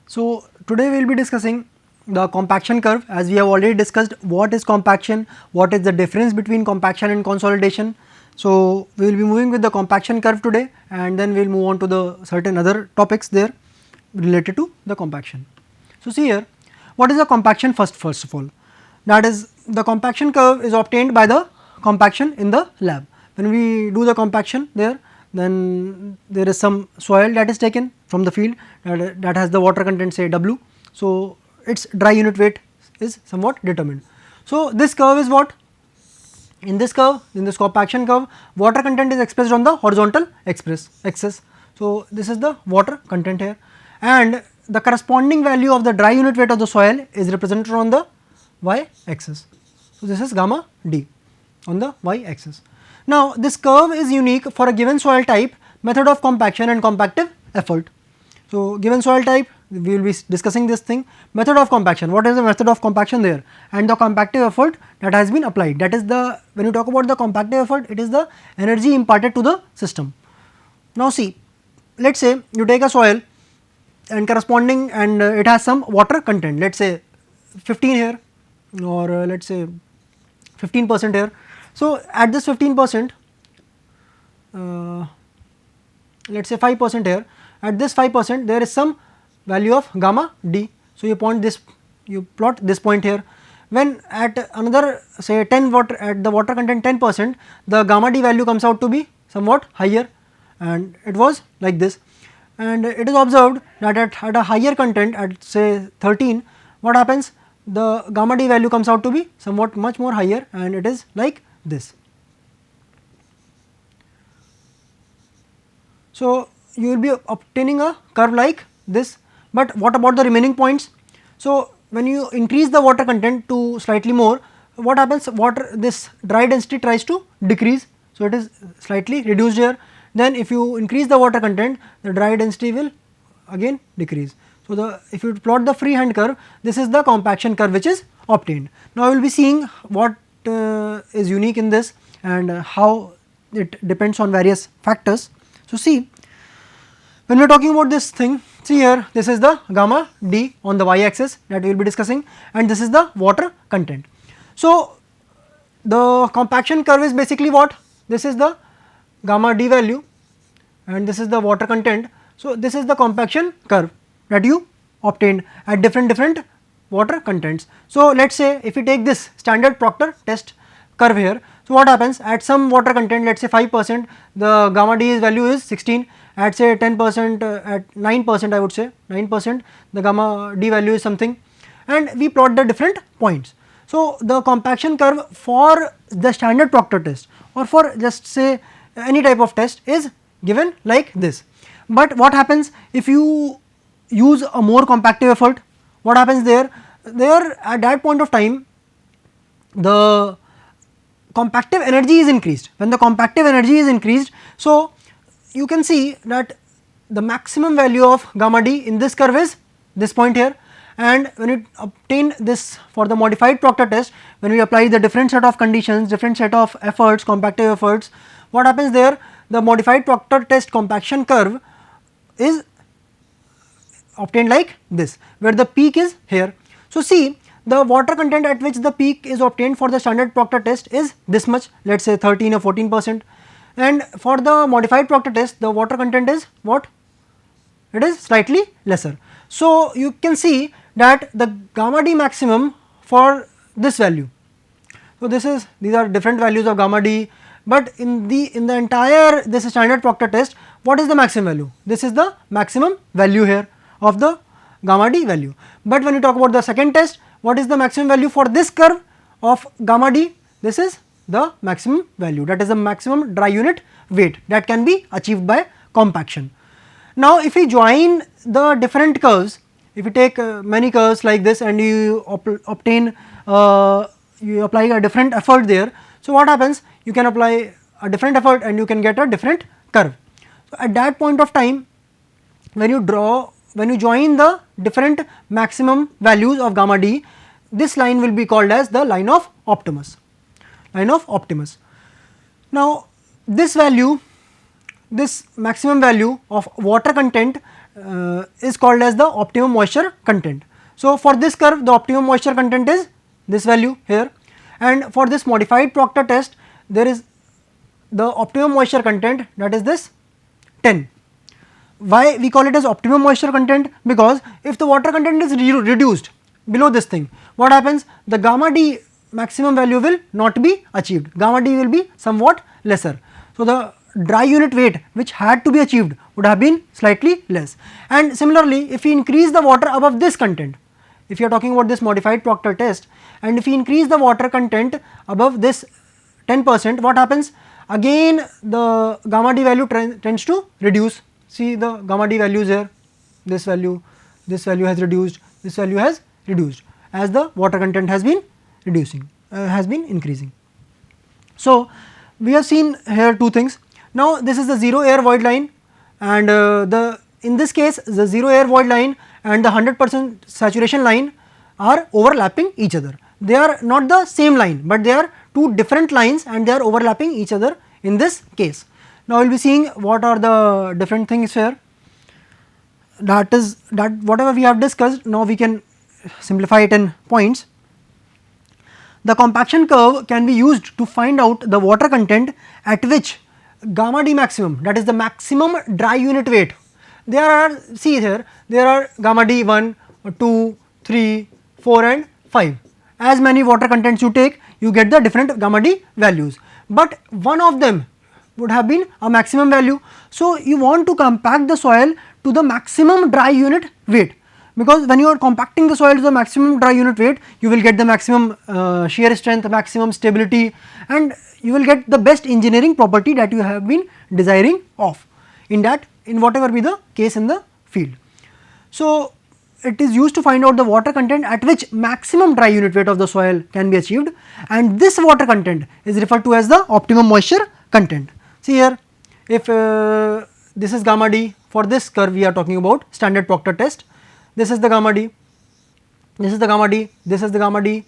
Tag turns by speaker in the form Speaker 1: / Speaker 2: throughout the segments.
Speaker 1: So, today we will be discussing the compaction curve, as we have already discussed what is compaction, what is the difference between compaction and consolidation. So, we will be moving with the compaction curve today, and then we will move on to the certain other topics there related to the compaction. So, see here, what is the compaction first of all? That is, the compaction curve is obtained by the compaction in the lab. When we do the compaction there, then there is some soil that is taken from the field that has the water content, say W. So, its dry unit weight is somewhat determined. So, this curve is what? In this curve, in this compaction curve, water content is expressed on the horizontal axis. So, this is the water content here, and the corresponding value of the dry unit weight of the soil is represented on the y axis. So, this is gamma d on the y axis. Now, this curve is unique for a given soil type, method of compaction and compactive effort. So, given soil type, we will be discussing this thing, method of compaction, what is the method of compaction there, and the compactive effort that has been applied. That is the, when you talk about the compactive effort, it is the energy imparted to the system. Now, see, let us say you take a soil and corresponding, and it has some water content, let us say 15 here, or let us say 15% here. So, at this 15%, let us say 5% here, at this 5% there is some value of gamma d. So, you plot this point here. When at another, say 10 water, at the water content 10%, the gamma d value comes out to be somewhat higher, and it was like this. And it is observed that at a higher content, at say 13, what happens, the gamma d value comes out to be somewhat much more higher, and it is like this. So, you will be obtaining a curve like this, but what about the remaining points? So, when you increase the water content to slightly more, what happens, this dry density tries to decrease. So, it is slightly reduced here. Then if you increase the water content, the dry density will again decrease. So, if you plot the freehand curve, this is the compaction curve which is obtained. Now, we will be seeing what is unique in this and how it depends on various factors. So, see, when we are talking about this thing, see here, this is the gamma d on the y axis that we will be discussing, and this is the water content. So, the compaction curve is basically what? This is the gamma d value and this is the water content. So, this is the compaction curve that you obtained at different water contents. So, let us say if you take this standard Proctor test curve here, so what happens, at some water content, let us say 5%, the gamma d value is 16, at say 10%, at 9%, I would say 9%, the gamma d value is something, and we plot the different points. So, the compaction curve for the standard Proctor test or for just say any type of test is given like this. But what happens if you use a more compactive effort? What happens there? There at that point of time, the compactive energy is increased. When the compactive energy is increased, so you can see that the maximum value of gamma d in this curve is this point here, and when you obtain this for the modified Proctor test, when we apply the different set of conditions, different set of efforts, compactive efforts, what happens there, the modified Proctor test compaction curve is obtained like this, where the peak is here. So, see, the water content at which the peak is obtained for the standard Proctor test is this much, let us say 13 or 14%, and for the modified Proctor test the water content is what? It is slightly lesser. So, you can see that the gamma d maximum for this value. So, these are different values of gamma d, but in the entire this standard Proctor test, what is the maximum value? This is the maximum value here of the gamma d value. But when you talk about the second test, what is the maximum value for this curve of gamma d? This is the maximum value, that is the maximum dry unit weight that can be achieved by compaction. Now, if we join the different curves, if you take many curves like this and you you apply a different effort there, so what happens, you can apply a different effort and you can get a different curve. So, at that point of time, when you join the different maximum values of gamma d, this line will be called as the line of Optimus. Now, this value, this maximum value of water content is called as the optimum moisture content. So, for this curve the optimum moisture content is this value here, and for this modified Proctor test there is the optimum moisture content, that is this 10. Why we call it as optimum moisture content? Because if the water content is reduced below this thing, what happens? The gamma d maximum value will not be achieved, gamma d will be somewhat lesser. So, the dry unit weight which had to be achieved would have been slightly less. And similarly, if we increase the water above this content, if you are talking about this modified Proctor test, and if we increase the water content above this 10%, what happens? Again the gamma d value tends to reduce. See the gamma d values here, this value has reduced, this value has reduced as the water content has been reducing, has been increasing. So, we have seen here two things. Now, this is the 0 air void line, and in this case the 0 air void line and the 100% saturation line are overlapping each other. They are not the same line, but they are two different lines and they are overlapping each other in this case. Now, we will be seeing what are the different things here. That is that whatever we have discussed, now we can simplify it in points. The compaction curve can be used to find out the water content at which gamma d maximum, that is the maximum dry unit weight. There are, see here, there are gamma d 1, 2, 3, 4 and 5. As many water contents you take, you get the different gamma d values, but one of them would have been a maximum value. So, you want to compact the soil to the maximum dry unit weight, because when you are compacting the soil to the maximum dry unit weight, you will get the maximum shear strength, maximum stability, and you will get the best engineering property that you have been desiring of in whatever be the case in the field. So, it is used to find out the water content at which maximum dry unit weight of the soil can be achieved, and this water content is referred to as the optimum moisture content. See here, if this is gamma d, for this curve we are talking about standard Proctor test, this is the gamma d, this is the gamma d, this is the gamma d,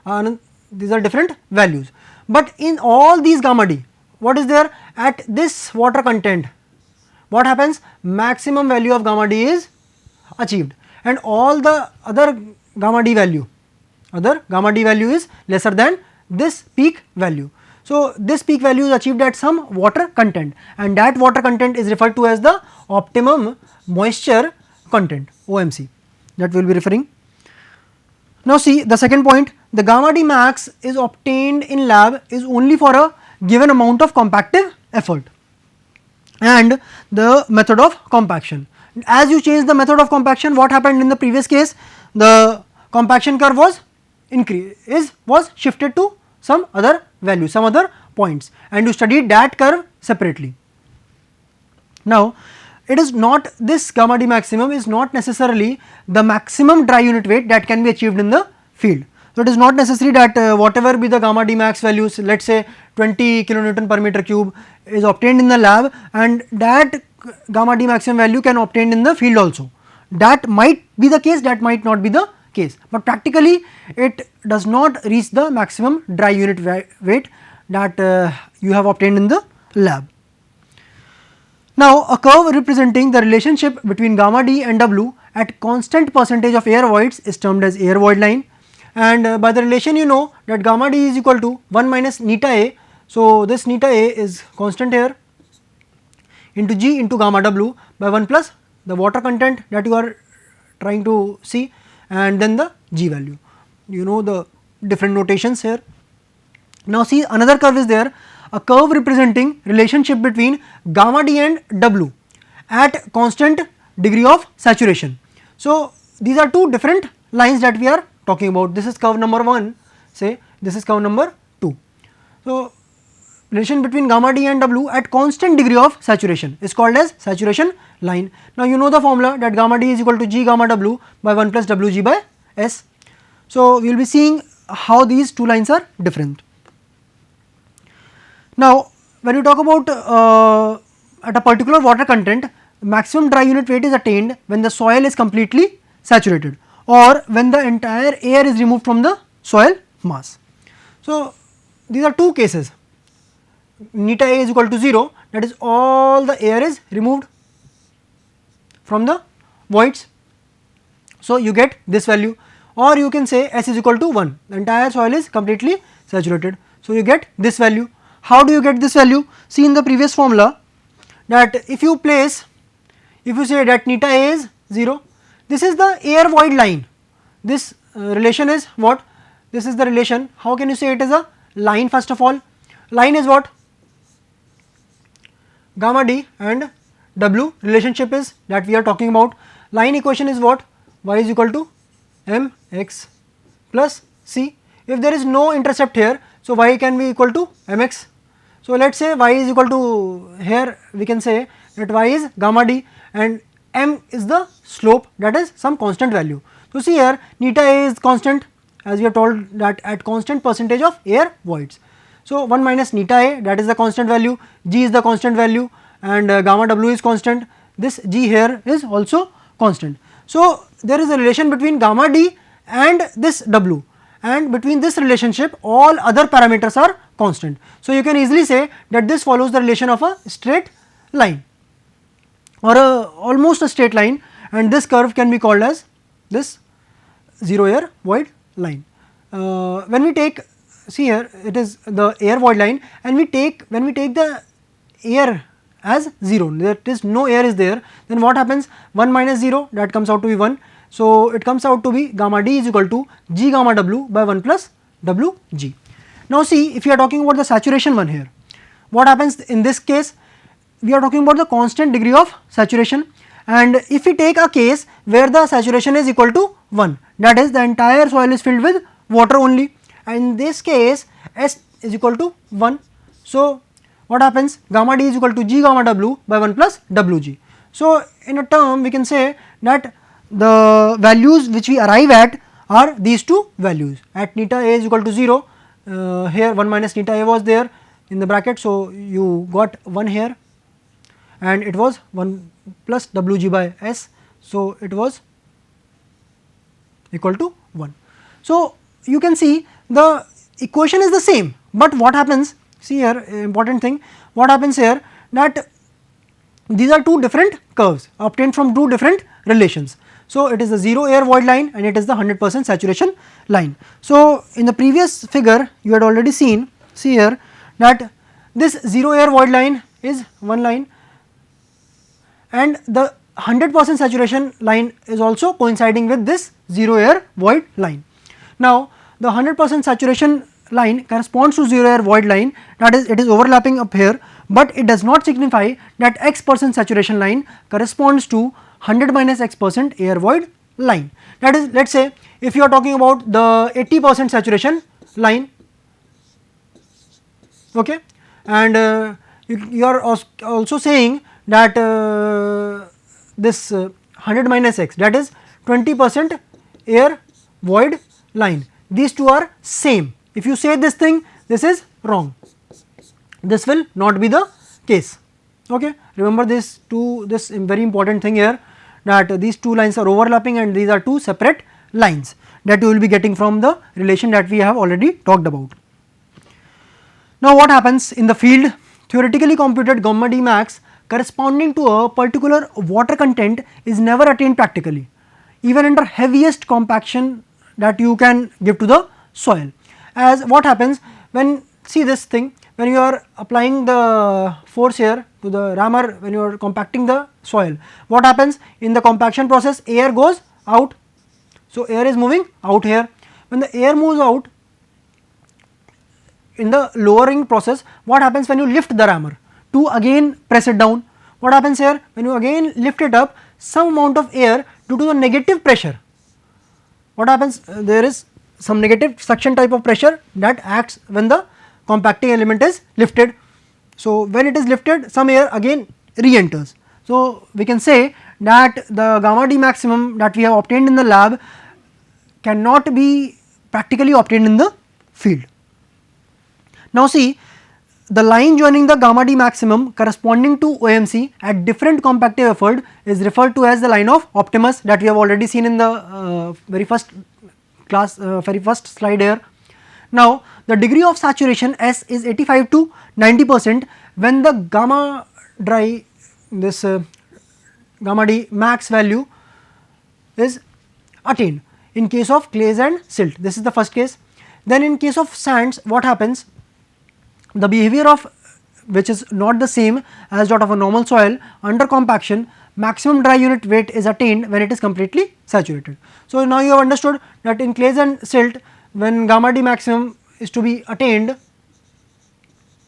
Speaker 1: and these are different values. But in all these gamma d, what is there at this water content? What happens? Maximum value of gamma d is achieved, and all the other gamma d value is lesser than this peak value. So, this peak value is achieved at some water content, and that water content is referred to as the optimum moisture content, OMC, that we will be referring. Now, see the second point, the gamma d max is obtained in lab is only for a given amount of compactive effort and the method of compaction. As you change the method of compaction, what happened in the previous case? The compaction curve was shifted to some other value, some other points, and you studied that curve separately. Now, it is not, this gamma d maximum is not necessarily the maximum dry unit weight that can be achieved in the field. So, it is not necessary that whatever be the gamma d max values, let us say 20 kilonewton per meter cube is obtained in the lab, and that gamma d maximum value can obtained in the field also. That might be the case, that might not be the case, but practically it does not reach the maximum dry unit weight that you have obtained in the lab. Now, a curve representing the relationship between gamma d and W at constant percentage of air voids is termed as air void line, and by the relation you know that gamma d is equal to 1 minus neta A. So, this neta A is constant here into G into gamma W by 1 plus the water content that you are trying to see, and then the G value. You know the different notations here. Now, see another curve is there, a curve representing relationship between gamma d and W at constant degree of saturation. So, these are two different lines that we are talking about. This is curve number 1, say this is curve number 2. So, relation between gamma d and W at constant degree of saturation is called as saturation line. Now, you know the formula that gamma d is equal to G gamma W by 1 plus Wg by S. So, we will be seeing how these two lines are different. Now, when you talk about at a particular water content, maximum dry unit weight is attained when the soil is completely saturated or when the entire air is removed from the soil mass. So, these are two cases, neta A is equal to 0, that is all the air is removed from the voids. So, you get this value, or you can say S is equal to 1, the entire soil is completely saturated. So, you get this value. How do you get this value? See in the previous formula that if you say that neta A is 0, this is the air void line. This relation is what? This is the relation. How can you say it is a line? First of all, line is what? Gamma D and W relationship is that we are talking about. Line equation is what? Y is equal to mx plus c. If there is no intercept here, so y can be equal to mx. So, let us say y is equal to, here we can say that y is gamma d and m is the slope, that is some constant value. So, see here neta A is constant, as we have told that at constant percentage of air voids. So, 1 minus neta A, that is the constant value, g is the constant value and gamma w is constant, this g here is also constant. So, there is a relation between gamma d and this w, and between this relationship all other parameters are constant. So, you can easily say that this follows the relation of a straight line or almost a straight line, and this curve can be called as this 0 air void line. When we take, see here it is the air void line, and when we take the air as 0, there is no air is there, then what happens? 1 minus 0, that comes out to be 1. So, it comes out to be gamma d is equal to g gamma w by 1 plus w g. Now, see if you are talking about the saturation one here, what happens in this case? We are talking about the constant degree of saturation, and if we take a case where the saturation is equal to 1, that is the entire soil is filled with water only, and in this case S is equal to 1. So, what happens? Gamma d is equal to g gamma w by 1 plus wg. So, in a term we can say that the values which we arrive at are these two values. At neta A is equal to 0, here 1 minus neta A was there in the bracket. So, you got 1 here and it was 1 plus wg by S. So, it was equal to 1. So, you can see the equation is the same, but what happens, see here important thing, what happens here, that these are two different curves obtained from two different relations. So, it is the 0 air void line and it is the 100% saturation line. So, in the previous figure you had already seen, see here that this 0 air void line is one line and the 100% saturation line is also coinciding with this 0 air void line. Now, the 100% saturation line corresponds to 0 air void line, that is it is overlapping up here, but it does not signify that x% saturation line corresponds to 100 minus x% air void line. That is, let us say if you are talking about the 80% saturation line, okay, and you are also saying that this 100 minus x, that is 20% air void line, these two are same. If you say this thing, this is wrong, this will not be the case. Okay, remember this very important thing here, that these two lines are overlapping and these are two separate lines that you will be getting from the relation that we have already talked about. Now, what happens in the field? Theoretically computed gamma d max corresponding to a particular water content is never attained practically, even under heaviest compaction that you can give to the soil. As what happens when, see this thing, when you are applying the force here to the rammer, when you are compacting the soil, what happens in the compaction process? Air goes out. So, air is moving out here. When the air moves out in the lowering process, what happens when you lift the rammer to again press it down? What happens here? When you again lift it up, some amount of air due to the negative pressure, what happens? There is some negative suction type of pressure that acts when the compacting element is lifted. So, when it is lifted, some air again re-enters. So, we can say that the gamma d maximum that we have obtained in the lab cannot be practically obtained in the field. Now, see the line joining the gamma d maximum corresponding to OMC at different compactive effort is referred to as the line of Optimus, that we have already seen in the very first slide here. Now, the degree of saturation S is 85 to 90% when the gamma d max value is attained in case of clays and silt. This is the first case. Then in case of sands, what happens? The behavior of which is not the same as that of a normal soil. Under compaction, maximum dry unit weight is attained when it is completely saturated. So now you have understood that in clays and silt, when gamma D maximum is to be attained,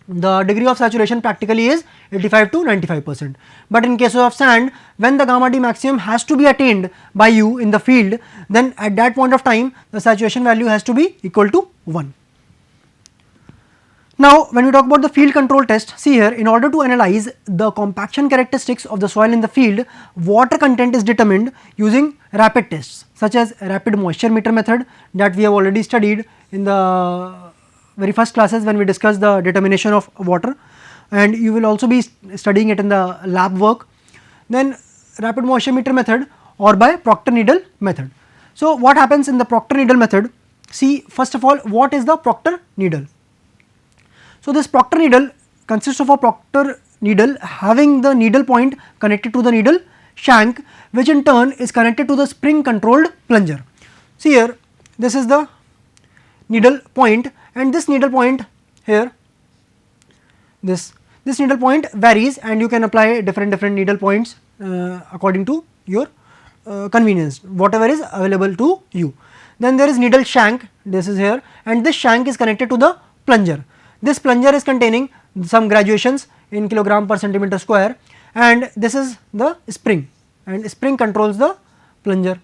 Speaker 1: the degree of saturation practically is 85 to 95%. But in case of sand, when the gamma D maximum has to be attained by you in the field, then at that point of time the saturation value has to be equal to 1. Now when we talk about the field control test, see here, in order to analyze the compaction characteristics of the soil in the field, water content is determined using rapid tests such as rapid moisture meter method that we have already studied in the very first classes when we discussed the determination of water, and you will also be studying it in the lab work. Then rapid moisture meter method or by Proctor needle method. So what happens in the Proctor needle method? See, first of all, what is the Proctor needle? So this Proctor needle consists of a Proctor needle having the needle point connected to the needle shank, which in turn is connected to the spring controlled plunger. See here, this is the needle point, and this needle point here, this needle point varies, and you can apply different needle points according to your convenience, whatever is available to you. Then there is needle shank, this is here, and this shank is connected to the plunger. This plunger is containing some graduations in kilogram per centimeter square, and this is the spring, and spring controls the plunger.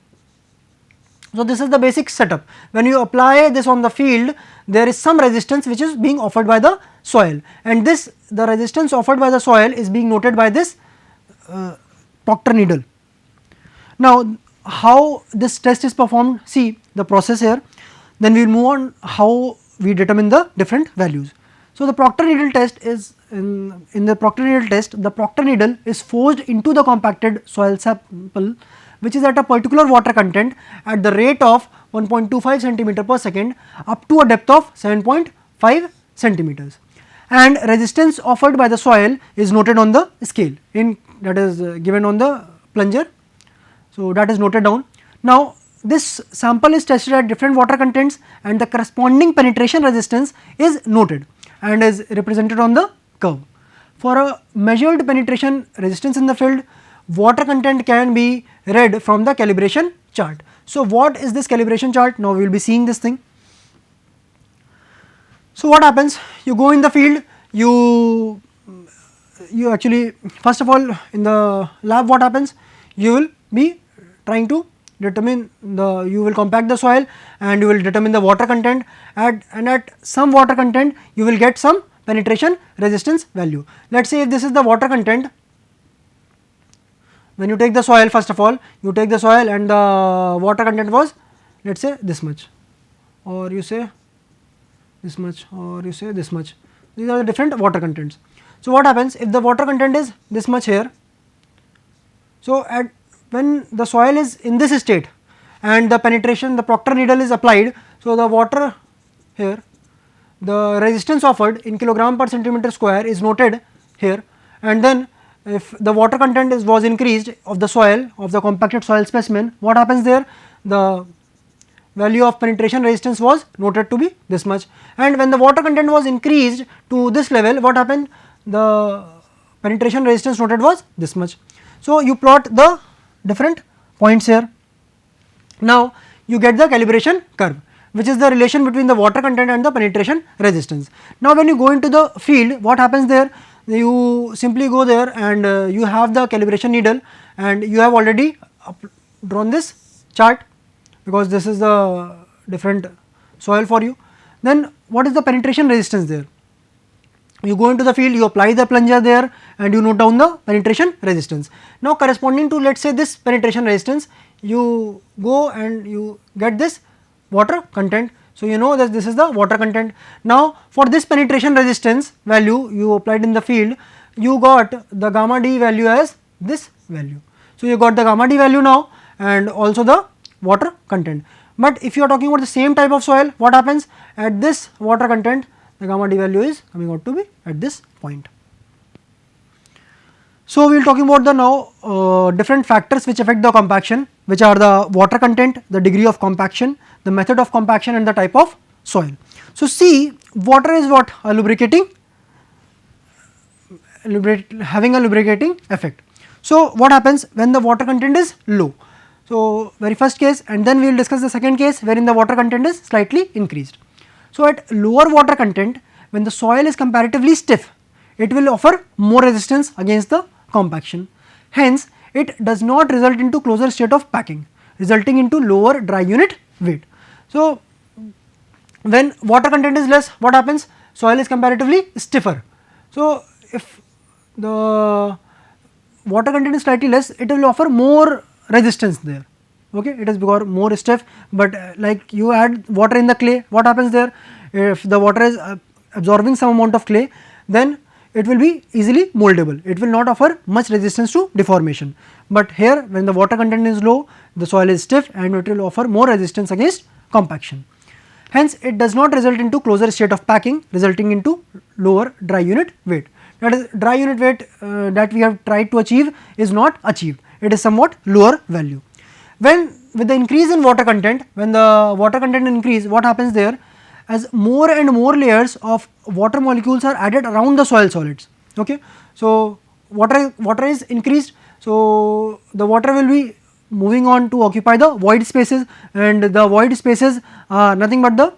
Speaker 1: So this is the basic setup. When you apply this on the field, there is some resistance which is being offered by the soil, and the resistance offered by the soil is being noted by this Proctor needle. Now how this test is performed, see the process here, then we will move on how we determine the different values. So the Proctor needle test is in the Proctor needle test, the Proctor needle is forced into the compacted soil sample which is at a particular water content at the rate of 1.25 centimeter per second up to a depth of 7.5 centimeters, and resistance offered by the soil is noted on the scale that is given on the plunger. So that is noted down. Now this sample is tested at different water contents, and the corresponding penetration resistance is noted and is represented on the curve. For a measured penetration resistance in the field, water content can be read from the calibration chart. So what is this calibration chart? Now we will be seeing this thing. So what happens? You go in the field, you actually, first of all, in the lab what happens? You will be trying to determine you will compact the soil and you will determine the water content, and at some water content you will get some penetration resistance value. Let us say if this is the water content, when you take the soil, first of all you take the soil and the water content was, let us say this much, or you say this much, or you say this much. These are the different water contents. So what happens if the water content is this much here? So when the soil is in this state and the penetration, the Proctor needle is applied, so the water here, the resistance offered in kilogram per centimeter square is noted here, and then if the water content was increased of the soil, of the compacted soil specimen, what happens there? The value of penetration resistance was noted to be this much, and when the water content was increased to this level, what happened? The penetration resistance noted was this much. So you plot the different points here. Now you get the calibration curve, which is the relation between the water content and the penetration resistance. Now when you go into the field, what happens there? You simply go there and you have the calibration needle, and you have already drawn this chart because this is the different soil for you. Then what is the penetration resistance there? You go into the field, you apply the plunger there and you note down the penetration resistance. Now corresponding to, let us say, this penetration resistance, you go and you get this water content. So you know that this is the water content. Now for this penetration resistance value you applied in the field, you got the gamma D value as this value. So you got the gamma D value now and also the water content. But if you are talking about the same type of soil, what happens? At this water content, the gamma D value is coming out to be at this point. So, we will talking about the now different factors which affect the compaction, which are the water content, the degree of compaction, the method of compaction and the type of soil. So, see, water is what? A lubricating, having a lubricating effect. So, what happens when the water content is low? So, very first case, and then we will discuss the second case wherein the water content is slightly increased. So, at lower water content, when the soil is comparatively stiff, it will offer more resistance against the compaction. Hence, it does not result into closer state of packing, resulting into lower dry unit weight. So, when water content is less, what happens? Soil is comparatively stiffer. So, if the water content is slightly less, it will offer more resistance there. Okay, it is because more stiff, but like you add water in the clay, what happens there? If the water is absorbing some amount of clay, then it will be easily moldable. It will not offer much resistance to deformation. But here, when the water content is low, the soil is stiff and it will offer more resistance against compaction. Hence, it does not result into closer state of packing, resulting into lower dry unit weight. That is, dry unit weight that we have tried to achieve is not achieved. It is somewhat lower value. When with the increase in water content, when the water content increase, what happens there? As more and more layers of water molecules are added around the soil solids. Okay, so water is increased. So the water will be moving on to occupy the void spaces, and the void spaces are nothing but the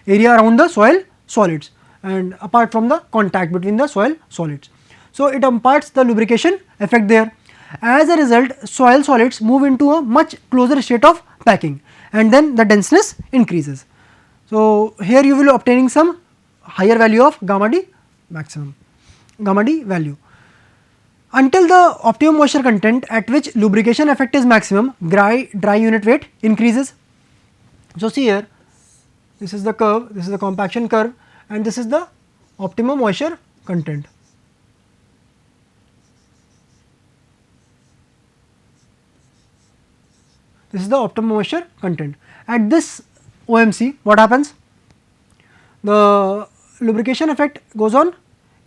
Speaker 1: area around the soil solids, and apart from the contact between the soil solids. So it imparts the lubrication effect there. As a result, soil solids move into a much closer state of packing, and then the denseness increases. So here you will obtaining some higher value of gamma D maximum, gamma D value. Until the optimum moisture content at which lubrication effect is maximum, dry unit weight increases. So see here, this is the curve, this is the compaction curve, and this is the optimum moisture content. This is the optimum moisture content. At this OMC, what happens? The lubrication effect goes on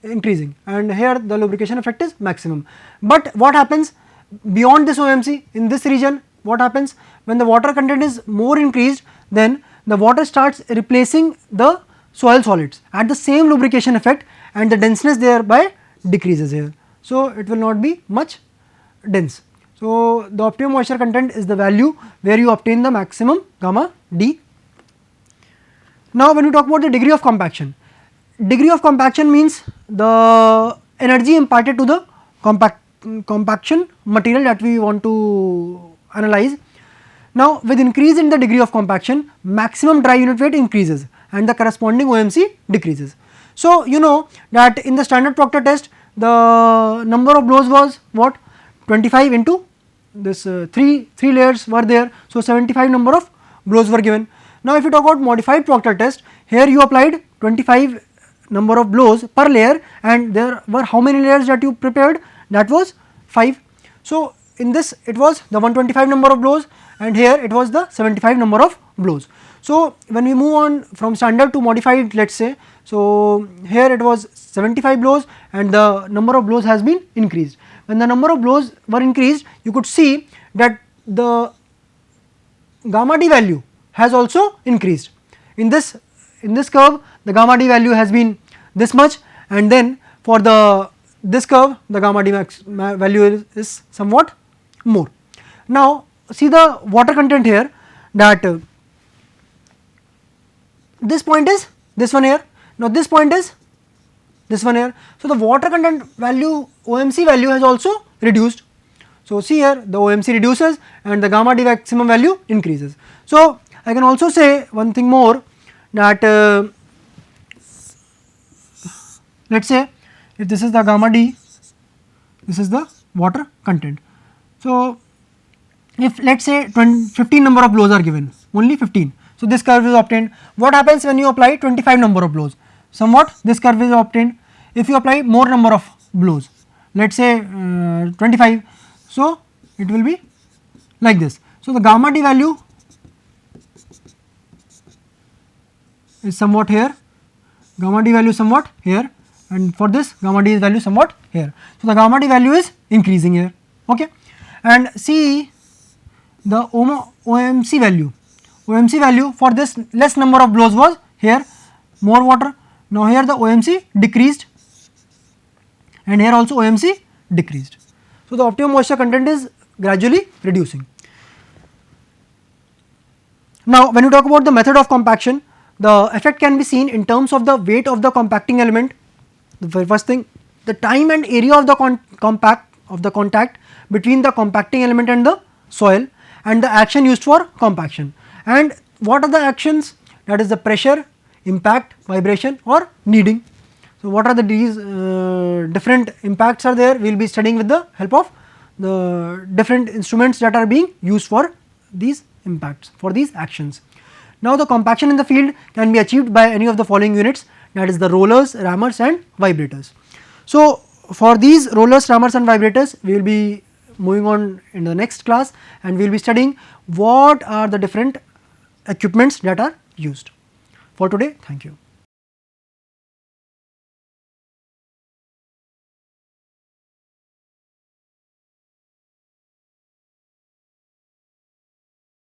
Speaker 1: increasing, and here the lubrication effect is maximum. But what happens beyond this OMC, in this region, what happens when the water content is more increased, then the water starts replacing the soil solids at the same lubrication effect, and the denseness thereby decreases here. So it will not be much dense. So the optimum moisture content is the value where you obtain the maximum gamma D. Now when we talk about the degree of compaction, degree of compaction means the energy imparted to the compaction material that we want to analyze. Now with increase in the degree of compaction, maximum dry unit weight increases and the corresponding OMC decreases. So you know that in the standard Proctor test, the number of blows was what? 25 into this 3 layers were there. So 75 number of blows were given. Now if you talk about modified Proctor test, here you applied 25 number of blows per layer, and there were how many layers that you prepared? That was 5. So in this it was the 125 number of blows, and here it was the 75 number of blows. So when we move on from standard to modified, let us say, so here it was 75 blows and the number of blows has been increased. When the number of blows were increased, you could see that the gamma D value has also increased. In this curve, the gamma D value has been this much, and then for this curve, the gamma D max value is somewhat more. Now see the water content here, that this point is this one here. Now this point is this one here. So the water content value, OMC value has also reduced. So see here, the OMC reduces and the gamma D maximum value increases. So I can also say one thing more, that let us say if this is the gamma D, this is the water content. So if let us say 15 number of blows are given, only 15. So this curve is obtained. What happens when you apply 25 number of blows? Somewhat this curve is obtained. If you apply more number of blows, let us say 25, so it will be like this. So the gamma D value is somewhat here, gamma D value somewhat here, and for this gamma d is value somewhat here. So, the gamma d value is increasing here, okay. And see the OMC value for this less number of blows was here more water. Now, here the OMC decreased and here also OMC decreased. So, the optimum moisture content is gradually reducing. Now, when you talk about the method of compaction, the effect can be seen in terms of the weight of the compacting element. The very first thing, the time and area of the contact between the compacting element and the soil, and the action used for compaction. And what are the actions? That is the pressure, impact, vibration or kneading. So, what are these different impacts are there? We will be studying with the help of the different instruments that are being used for these impacts, for these actions. Now, the compaction in the field can be achieved by any of the following units, that is the rollers, rammers and vibrators. So, for these rollers, rammers and vibrators, we will be moving on in the next class, and we will be studying what are the different equipments that are used. For today, thank you.